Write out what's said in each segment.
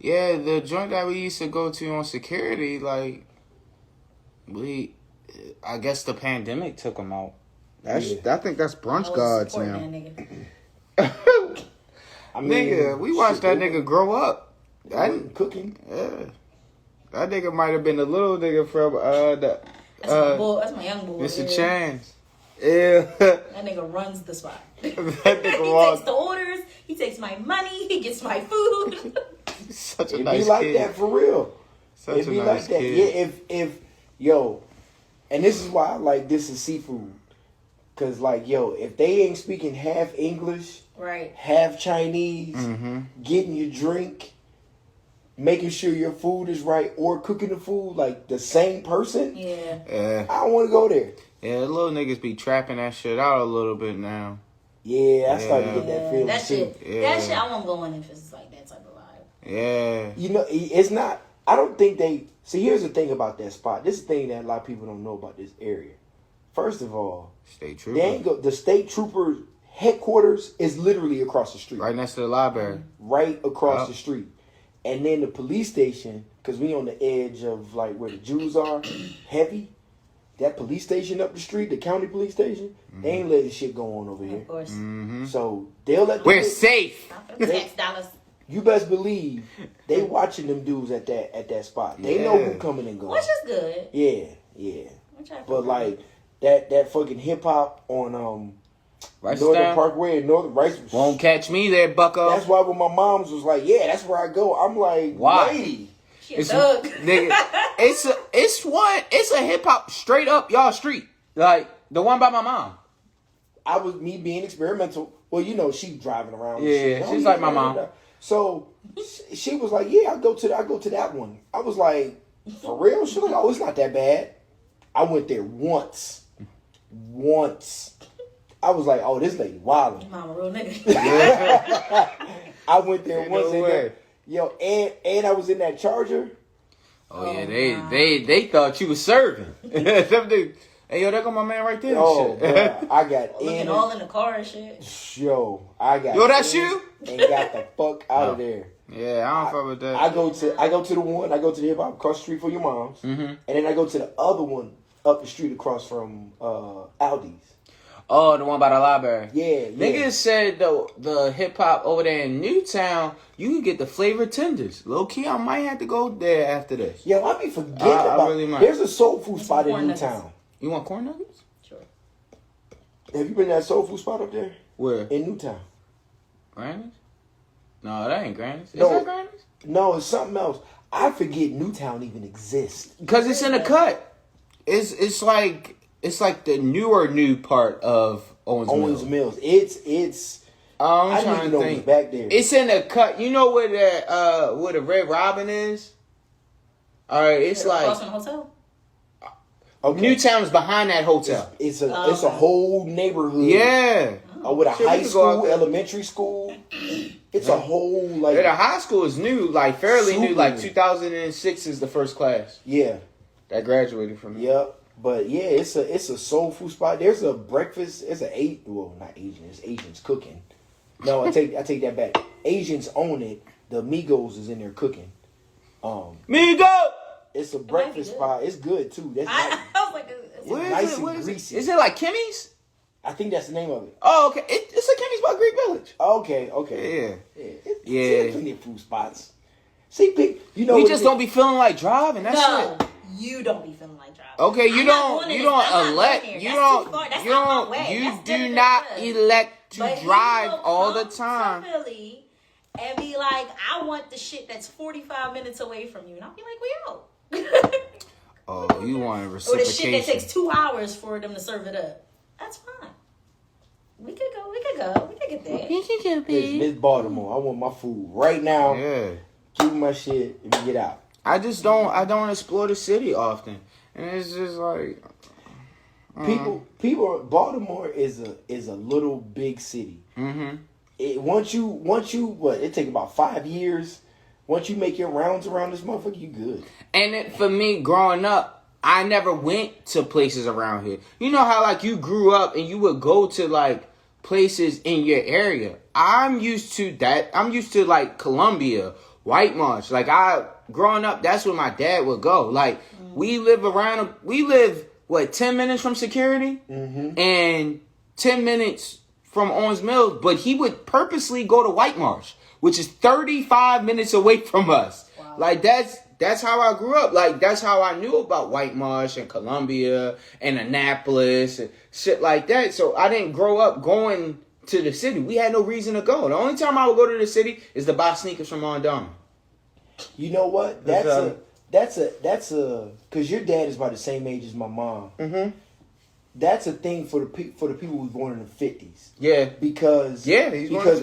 Yeah, the joint that we used to go to on security, like, I guess the pandemic took them out. I think that's brunch gods now. I mean, nigga, we watched that nigga grow up. Cooking. Yeah. That nigga might have been the little nigga from that's my young boy. Mr. Chance. Yeah. That nigga runs the spot. That nigga he takes the orders. He takes my money. He gets my food. Such a It'd nice be like kid. that for real. Such It'd a be nice like that. kid. Yeah, if yo, and this is why I like this is seafood. Cause like yo, if they ain't speaking half English, right, half Chinese, getting your drink, making sure your food is right, or cooking the food like the same person, yeah, I don't want to go there. Yeah, the little niggas be trapping that shit out a little bit now. Yeah, I started to get that feeling that too. Shit, that shit, I won't go in if it's like that type of vibe. Yeah, you know, it's not. I don't think they see. Here's the thing about that spot. This is the thing that a lot of people don't know about this area. First of all, state trooper. They ain't go. The state trooper headquarters is literally across the street, right next to the library, right across the street. And then the police station, because we on the edge of like where the Jews are, heavy. That police station up the street, the county police station, they ain't letting shit go on over here. Of course. So they'll let. We're safe. Tax dollars. You best believe they watching them dudes at that spot. They know who coming and going. Which is good. Yeah. But like that fucking hip hop on Northern Parkway and Northern Rice won't catch me there, bucko. That's why when my mom's was like, yeah, that's where I go. I'm like, why? Lady. It's nigga, it's a hip hop straight up y'all street. Like the one by my mom. I was me being experimental. Well, you know, she driving around. Yeah, she's like my mom. So she was like, yeah, I go to that one. I was like, for real? She was like, oh, it's not that bad. I went there once. I was like, oh, this lady wildin'. Mama, real nigga. I went there once. And I was in that Charger. Oh yeah, they thought you was serving. Hey, yo, there go my man right there. Oh, bro, I got looking all in the car and shit. Yo, I got. Yo, that's you. And got the fuck out of there. Yeah, I don't fuck with that. I go to the one. I go to the hip hop across the street from your mom's, and then I go to the other one up the street across from Aldi's. Oh, the one by the library. Yeah. Niggas said the hip hop over there in Newtown, you can get the flavored tenders. Low key, I might have to go there after this. Yeah, I be forgetting about. I really might. There's a soul food spot in Newtown. You want corn nuggets? Sure. Have you been to that soul food spot up there? Where? In Newtown. Granny's? No, that ain't Granny's. Is that Granny's? No, it's something else. I forget Newtown even exists. Because it's in a cut. It's like the new part of Owens Mills. It's. I don't even know what's back there. It's in a cut. You know where the Red Robin is? All right, it's like across from the hotel. Okay. Newtown is behind that hotel. It's a whole neighborhood. Yeah. With a high school, elementary school. It's a whole like. Yeah, the high school is new, like fairly new. Like 2006 is the first class. Yeah. That graduated from. Yep. But yeah, it's a soul food spot. There's a breakfast. It's not Asian. It's Asians cooking. No, I take that back. Asians own it. The Migos is in there cooking. Migo. It's a breakfast spot. It's good too. That's I was like, it's nice and greasy. Is it like Kimmy's? I think that's the name of it. Oh, okay. It's a Kimmy's by Greek Village. Okay. Yeah. There's plenty of food spots. See, you know, we just don't be feeling like driving. That's it. You don't be feeling like driving. Okay, you do not elect to drive all the time. Philly and be like, I want the shit that's 45 minutes away from you, and I'll be like, we out. Oh, you want reciprocation? Or the shit that takes 2 hours for them to serve it up. That's fine. We could go. We could get there. We could go, baby. It's Baltimore. I want my food right now. Yeah. Give me my shit and get out. I don't explore the city often. And it's just like people Baltimore is a little big city. Mm-hmm. Once you it take about 5 years. Once you make your rounds around this motherfucker, you good. And for me, growing up, I never went to places around here. You know how like you grew up and you would go to like places in your area. I'm used to that. I'm used to like Columbia, White Marsh. Like growing up, that's where my dad would go. Like we live 10 minutes from security and 10 minutes from Owens Mills, but he would purposely go to White Marsh, which is 35 minutes away from us. Wow. Like that's how I grew up. Like that's how I knew about White Marsh and Columbia and Annapolis and shit like that. So I didn't grow up going to the city. We had no reason to go. The only time I would go to the city is to buy sneakers from Mondama. You know what? That's a because your dad is about the same age as my mom. Mm-hmm. That's a thing for the people who was born in the 50s. Yeah. Because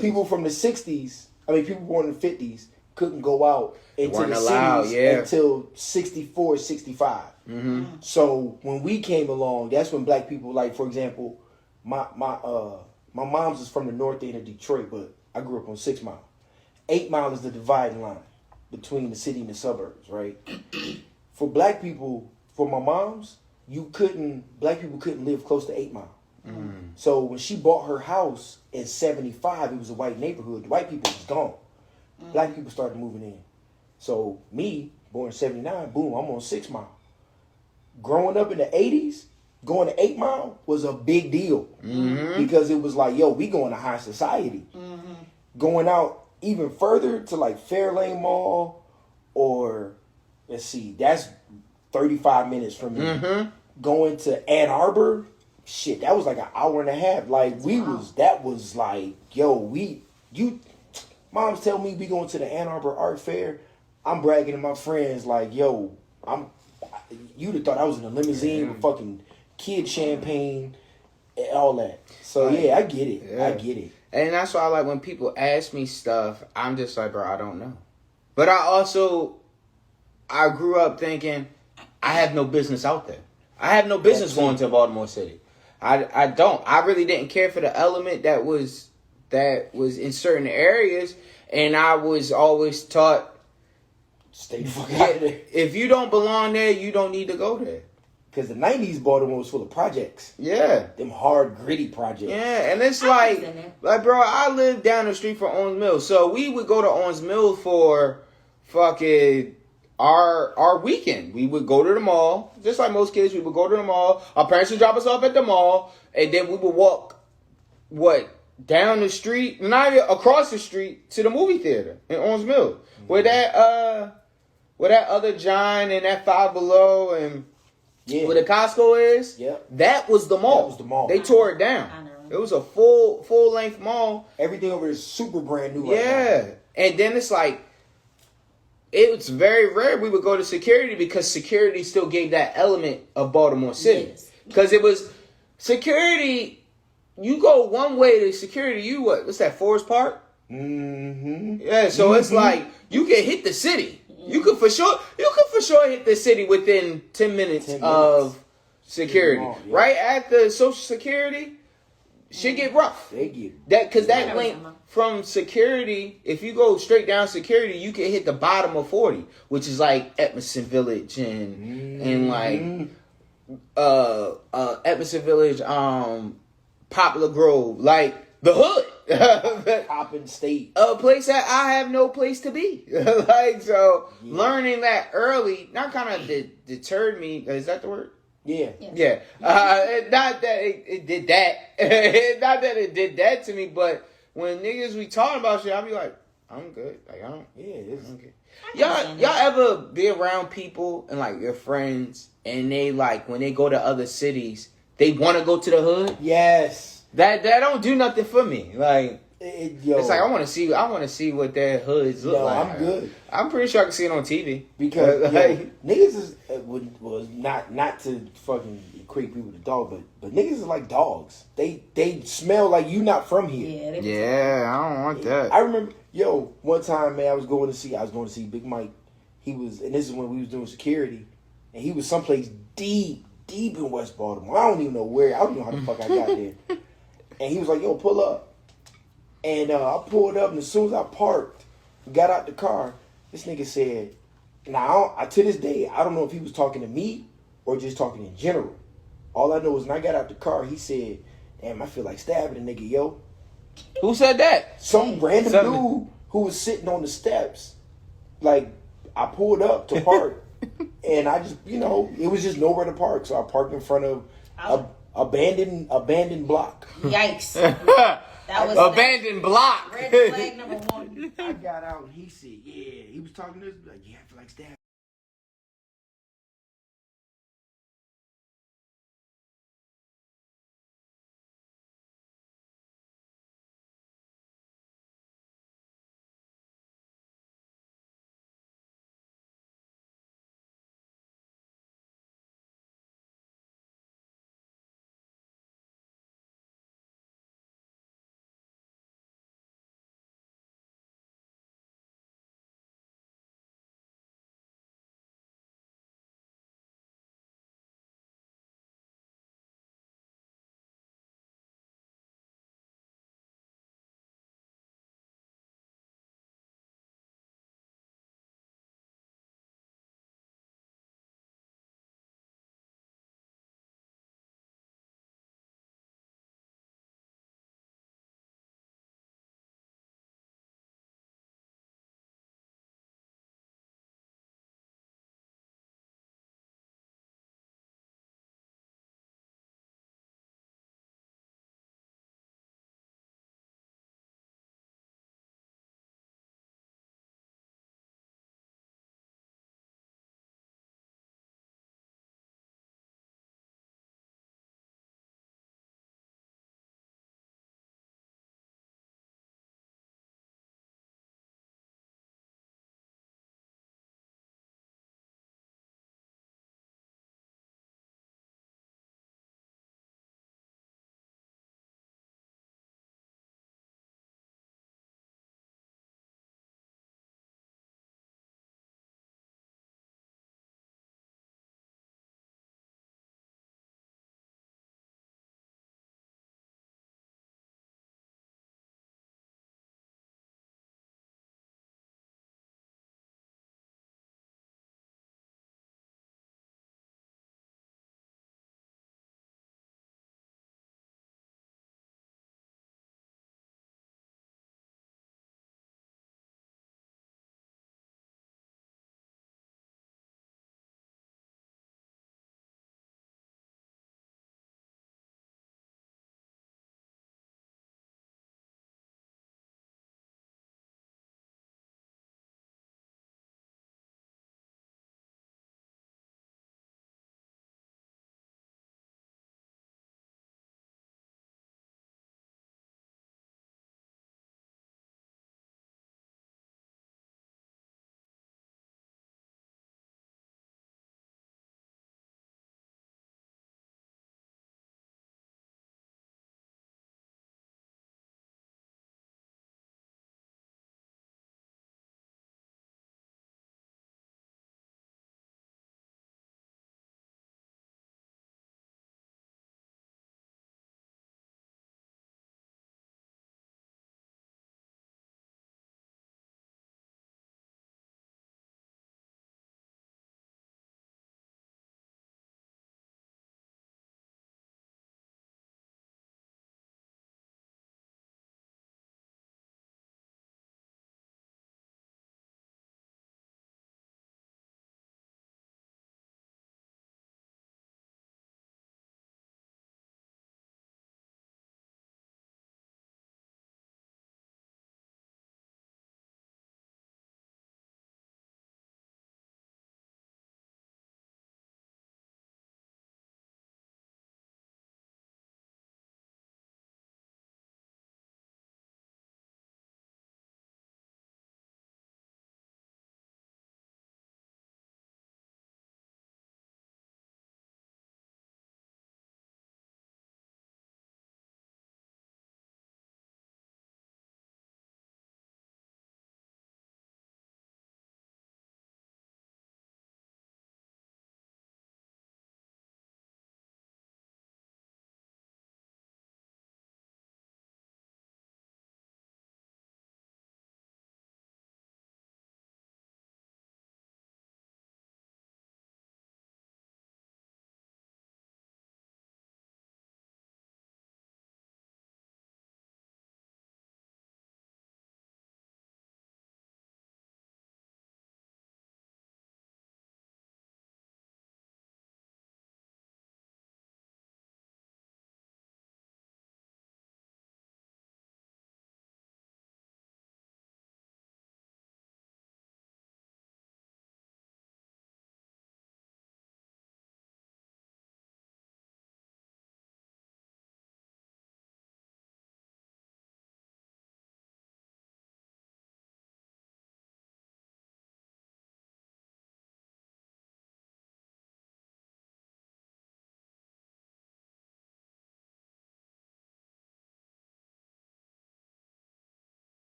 people from the 60s, people born in the 50s couldn't go out into the cities until 64, 65. Mm-hmm. So when we came along, that's when black people, like for example, my mom's is from the north end of Detroit, but I grew up on 6 Mile. 8 Mile is the dividing line between the city and the suburbs, right? For black people, for my mom's, black people couldn't live close to 8 Mile. Mm. So when she bought her house in 75, it was a white neighborhood. The white people was gone. Black people started moving in. So me, born in 79, boom, I'm on 6 Mile. Growing up in the 80s, going to 8 Mile was a big deal. Mm-hmm. Because it was like, yo, we going to high society. Mm-hmm. Going out even further to like Fairlane Mall or, let's see, that's 35 minutes from me. Mm-hmm. Going to Ann Arbor, shit, that was like an hour and a half. Like that was like, yo, moms tell me we going to the Ann Arbor Art Fair. I'm bragging to my friends like, yo, you'd have thought I was in a limousine with fucking kid champagne and all that. So yeah, I get it. Yeah. I get it. And that's why I like when people ask me stuff, I'm just like, bro, I don't know. But I grew up thinking I have no business out there. I have no business going to Baltimore City. I don't. I really didn't care for the element that was in certain areas, and I was always taught, stay the fuck out of there. If you don't belong there, you don't need to go there. Because the 90s Baltimore was full of projects. Yeah. Them hard, gritty projects. Yeah, and it's like, bro, I lived down the street from Owens Mills. So we would go to Owens Mills for fucking our weekend. We would go to the mall. Just like most kids, we would go to the mall. Our parents would drop us off at the mall. And then we would walk, down the street, not even across the street to the movie theater in Owens Mills. Mm-hmm. Where that other John and that Five Below and where the Costco is, that was the mall. That was the mall. They tore it down. I know. It was a full length mall. Everything over there is super brand new right now. Yeah. And then it's like, it's very rare we would go to security because security still gave that element of Baltimore City. Because it was security, you go one way to security, what's that, Forest Park? Mm-hmm. Yeah, so it's like, you can hit the city. You could for sure hit the city within 10 minutes of security. Right after Social Security, shit get rough. They get because that link from security, if you go straight down security, you can hit the bottom of 40, which is like Edmondson Village and like Edmondson Village, Poplar Grove, like the hood. Poppin' State. A place that I have no place to be. Learning that early, not kind of deterred me. Is that the word? Yeah. Not that it did that. Not that it did that to me, but when niggas we talking about shit, I'll be like, I'm good. Like, I don't. Yeah, it's okay. Y'all ever be around people and like your friends and they like when they go to other cities, they want to go to the hood? Yes. That don't do nothing for me. Like it's like I want to see what their hoods look like. I'm good. I'm pretty sure I can see it on TV because niggas is was not to fucking equate people to dog, but niggas is like dogs. They smell like you not from here. Yeah, I don't want that. I remember one time, man, I was going to see Big Mike. He was, and this is when we was doing security, and he was someplace deep in West Baltimore. I don't even know where. I don't know how the fuck I got there. And he was like, yo, pull up. And I pulled up, and as soon as I parked, got out the car, this nigga said, now, to this day, I don't know if he was talking to me or just talking in general. All I know is when I got out the car, he said, damn, I feel like stabbing a nigga, yo. Who said that? Some random dude who was sitting on the steps like, I pulled up to park, and I just, you know, it was just nowhere to park, so I parked in front of a abandoned block. Yikes! That was abandoned block. Red flag number 1. I got out, and he said, "Yeah." He was talking to us, like, "Yeah, I feel like stabbing."